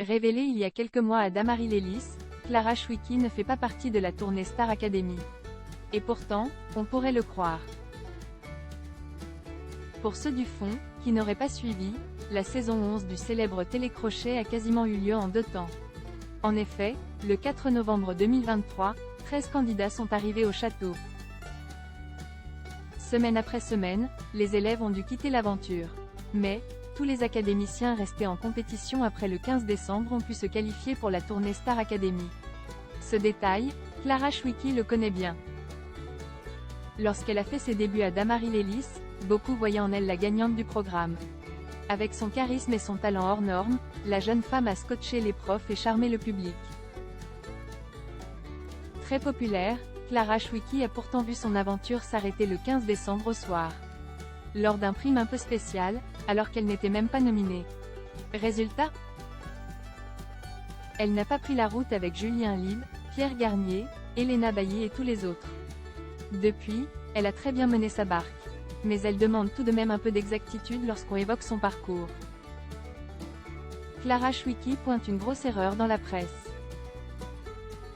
Révélée il y a quelques mois à Damary-Lélis, Clara Chouiki ne fait pas partie de la tournée Star Academy. Et pourtant, on pourrait le croire. Pour ceux du fond, qui n'auraient pas suivi, la saison 11 du célèbre télécrochet a quasiment eu lieu en 2 temps. En effet, le 4 novembre 2023, 13 candidats sont arrivés au château. Semaine après semaine, les élèves ont dû quitter l'aventure. Mais, tous les académiciens restés en compétition après le 15 décembre ont pu se qualifier pour la tournée Star Academy. Ce détail, Clara Chouiki le connaît bien. Lorsqu'elle a fait ses débuts à Damary-Lélis, beaucoup voyaient en elle la gagnante du programme. Avec son charisme et son talent hors norme, la jeune femme a scotché les profs et charmé le public. Très populaire, Clara Chouiki a pourtant vu son aventure s'arrêter le 15 décembre au soir. Lors d'un prime un peu spécial, alors qu'elle n'était même pas nominée. Résultat ? Elle n'a pas pris la route avec Julien Lille, Pierre Garnier, Elena Bailly et tous les autres. Depuis, elle a très bien mené sa barque. Mais elle demande tout de même un peu d'exactitude lorsqu'on évoque son parcours. Clara Chouiki pointe une grosse erreur dans la presse.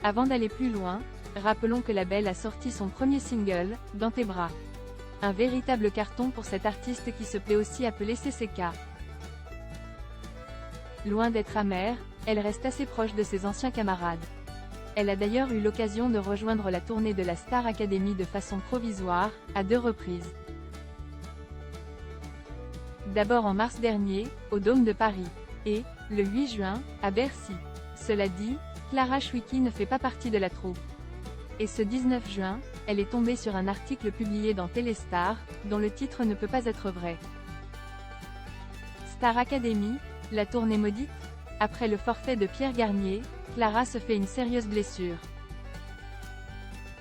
Avant d'aller plus loin, rappelons que la Belle a sorti son premier single, Dans tes bras. Un véritable carton pour cette artiste qui se plaît aussi appeler CCK. Loin d'être amère, elle reste assez proche de ses anciens camarades. Elle a d'ailleurs eu l'occasion de rejoindre la tournée de la Star Academy de façon provisoire, à 2 reprises. D'abord en mars dernier, au Dôme de Paris, et, le 8 juin, à Bercy. Cela dit, Clara Chouiki ne fait pas partie de la troupe. Et ce 19 juin, elle est tombée sur un article publié dans Téléstar, dont le titre ne peut pas être vrai. Star Academy, la tournée maudite ? Après le forfait de Pierre Garnier, Clara se fait une sérieuse blessure.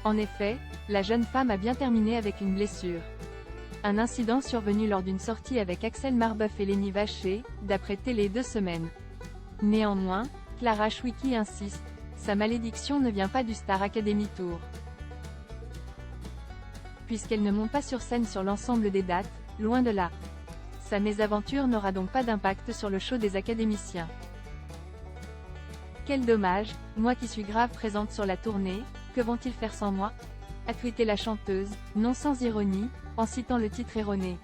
En effet, la jeune femme a bien terminé avec une blessure. Un incident survenu lors d'une sortie avec Axel Marbeuf et Lénie Vacher, d'après Télé 2 semaines. Néanmoins, Clara Chouiki insiste, sa malédiction ne vient pas du Star Academy Tour. Puisqu'elle ne monte pas sur scène sur l'ensemble des dates, loin de là. Sa mésaventure n'aura donc pas d'impact sur le show des académiciens. Quel dommage, moi qui suis grave présente sur la tournée, que vont-ils faire sans moi ? A tweeté la chanteuse, non sans ironie, en citant le titre erroné.